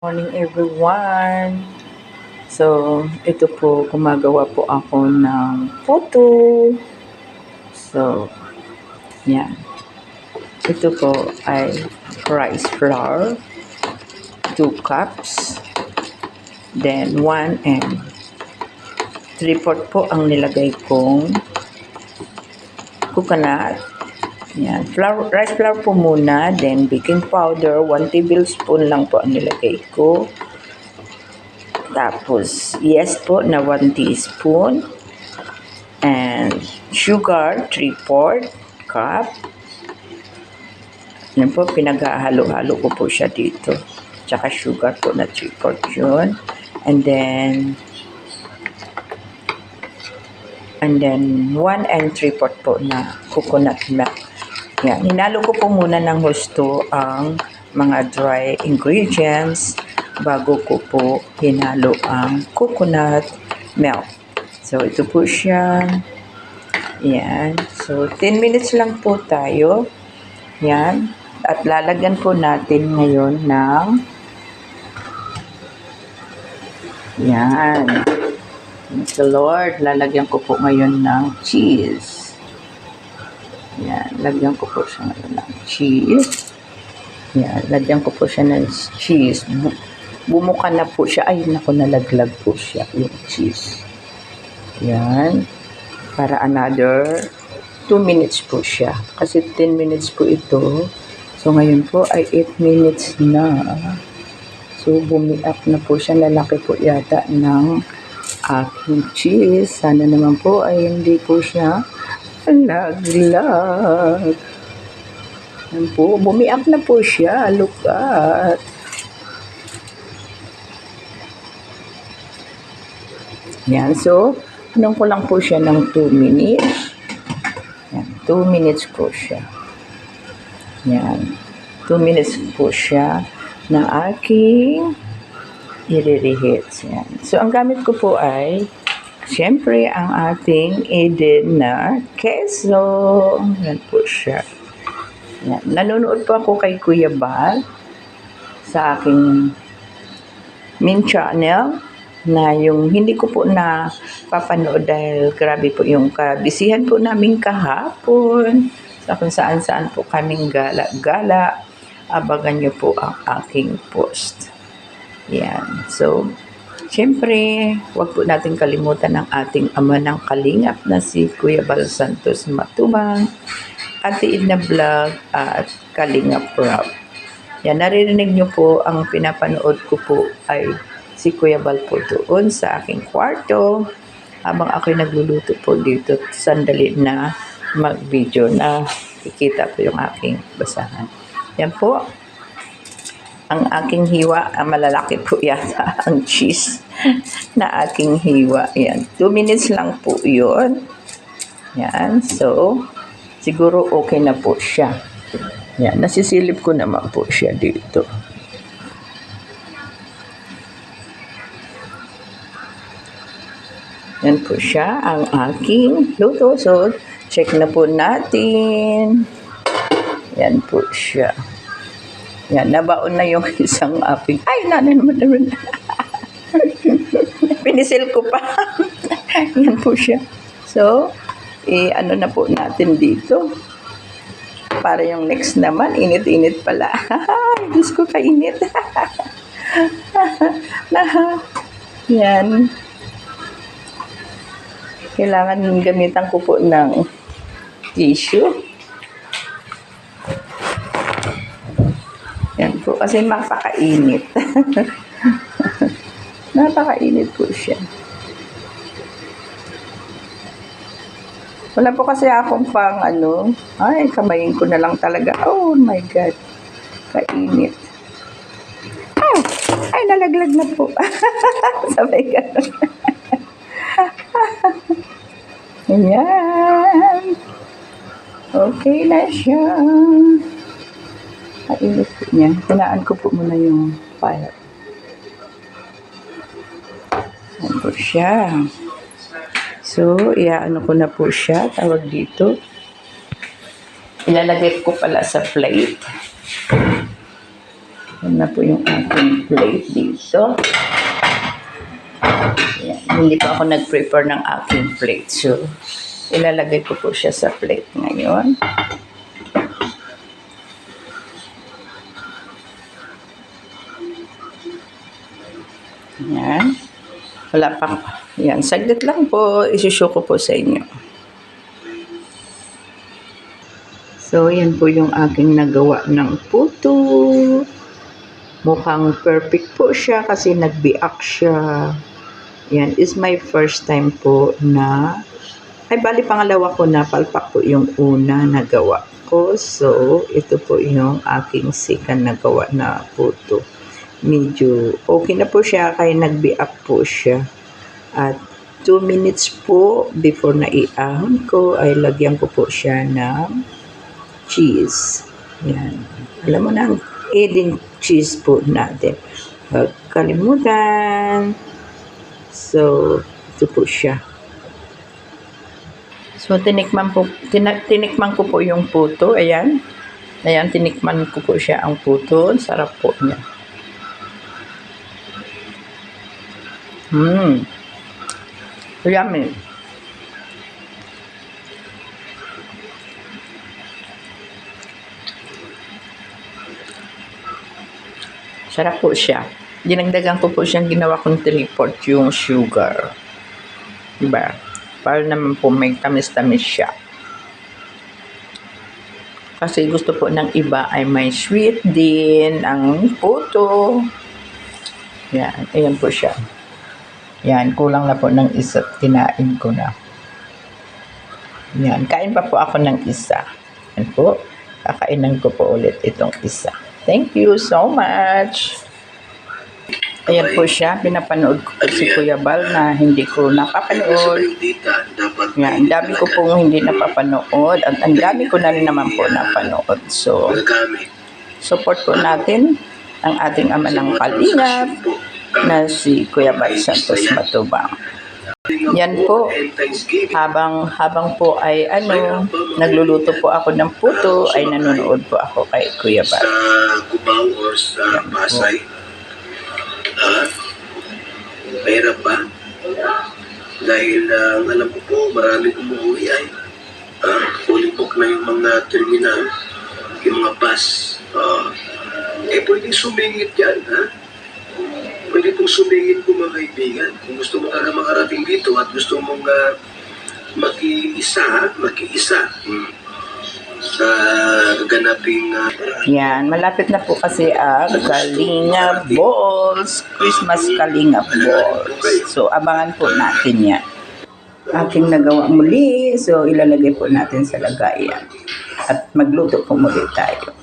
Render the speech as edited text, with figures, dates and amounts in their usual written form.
Morning everyone. So, ito po, gumagawa po ako ng photo. So, yan. Ito po ay rice flour, 2 cups, then 1 and 3/4 po ang nilagay kong coconut. Yan. Rice flour po muna, then baking powder, 1 tablespoon lang po ang nilagay ko. Tapos, yes po na 1 teaspoon. And sugar, 3/4 cup. Yan po, pinag-halo-halo ko po siya dito. Tsaka sugar po na 3/4 yun. And then 1 and 3/4 po na coconut milk. Yan. Hinalo ko po muna ng husto ang mga dry ingredients bago ko po hinalo ang coconut milk. So, ito po siya. Yan. So, 10 minutes lang po tayo. Yan. At lalagyan po natin ngayon ng yan. Thank the Lord. Lalagyan ko po ngayon ng cheese. Yan. Lagyan ko po siya ngayon ng cheese. Yan. Lagyan ko po siya ng cheese. Bumuka na po siya. Ay, naku, nalaglag po siya yung cheese. Yan. Para another 2 minutes po siya. Kasi 10 minutes po ito. So, ngayon po ay 8 minutes na. So, bumiak na po siya. Lalaki po yata ng aking cheese. Sana naman po ay hindi po siya laglag. Yan po. Bumiak na po siya. Look at. Yan. So, anong ko lang po siya ng 2 minutes. Yan. 2 minutes po siya. Yan. 2 minutes po siya na aking i-reheat. Yan. So, ang gamit ko po ay siyempre ang ating Eden na queso. Yan po siya. Yan. Nanonood po ako kay Kuya Bal sa aking main channel na yung hindi ko po na papanood dahil grabe po yung kabisihan po namin kahapon sa kung saan-saan po kaming gala-gala. Abangan nyo po ang aking post. Yan. So, syempre, wag po natin kalimutan ang ating ama ng kalingap na si Kuya Bal Santos Matubang, Ate Edna Vlog at Kalingap Rob. Yan, naririnig nyo po ang pinapanood ko po ay si Kuya Bal po doon sa aking kwarto habang ako'y nagluluto po dito. Sandali na mag-video na ikita po yung aking basahan. Yan po ang aking hiwa. Malalaki po yata ang cheese na aking hiwa. Yan. 2 minutes lang po yun. Yan. So, siguro okay na po siya. Yan. Nasisilip ko naman po siya dito. Yan po siya ang aking luto. So, check na po natin. Yan po siya. Yan, nabaon na yung isang aping. Ay, naman. Pinisil ko pa. Yan po siya. So, ano na po natin dito. Para yung next naman, init-init pala. Diyos ko, kainit. Yan. Kailangan gamitan ko po ng tissue. Yan po, kasi mapakainit. Napakainit po siya. Wala po kasi akong pang ay, kamayin ko na lang talaga. Oh my God. Kainit. Ay, nalaglag na po. Sabay ka. Ayan. Okay na siya. Kainit po niya. Hinaan ko po muna yung fire. Ayan po siya. So, iaano ko na po siya. Tawag dito. Ilalagay ko pala sa plate. Yan na po yung aking plate dito. Yan. Hindi pa ako nag-prepare ng aking plate. So, ilalagay ko po siya sa plate ngayon. Yan. Wala pa. Yan. Saglit lang po. Isushow ko po sa inyo. So, yan po yung aking nagawa ng puto. Mukhang perfect po siya kasi nagbiak siya. Yan is my first time po na, ay bali pangalawa ko na palpak po yung una na gawa ko. So, ito po yung aking second na gawa na puto. Medyo okay na po siya kaya nagbiak po siya. At 2 minutes po before na iahon ko ay lagyan ko po siya ng cheese. Yan. Alam mo na, adding cheese po natin. Huwag kalimutan. So, ito po siya. So, tinikman ko po yung puto. Ayan. Ayan, tinikman ko po siya ang puto. Sarap po niya. Yummy. Sarap po siya. Dinagdagan ko po siyang ginawa kong 3/4 yung sugar. Diba? Para naman po may tamis-tamis siya. Kasi gusto po ng iba ay may sweet din ang puto. Yan. Ayan po siya. Yan. Kulang na po ng isa. Kinain ko na. Yan. Kain pa po ako ng isa. Yan po. Kakainan ko po ulit itong isa. Thank you so much. Ayan po siya. Pinapanood ko po si Kuya Bal na hindi ko napapanood. Yan. Ang dami ko pong hindi napapanood. At ang dami ko na rin naman po napanood. So, support po natin ang ating ama ng kalingap na si Kuya Bal Santos Matubang. Yan po, habang po ay nagluluto po ako ng puto, ay nanonood po ako kay Kuya Bal. Sa Cubao or sa Pasay, mahirap ba? Dahil alam ko po, maraming umuwi ay fully book na yung mga terminal, yung mga bus. Pwedeng sumingit yan, ha? Pwede pong sumingit po mga kaibigan. Kung gusto mo talaga makarating dito at gusto mong makiisa sa ganaping Yan, malapit na po kasi ang Kalinga Balls, Christmas Kalinga Balls. So, abangan po natin yan. Aking nagawa muli, so ilalagay po natin sa lagayan. At magluto po muli tayo.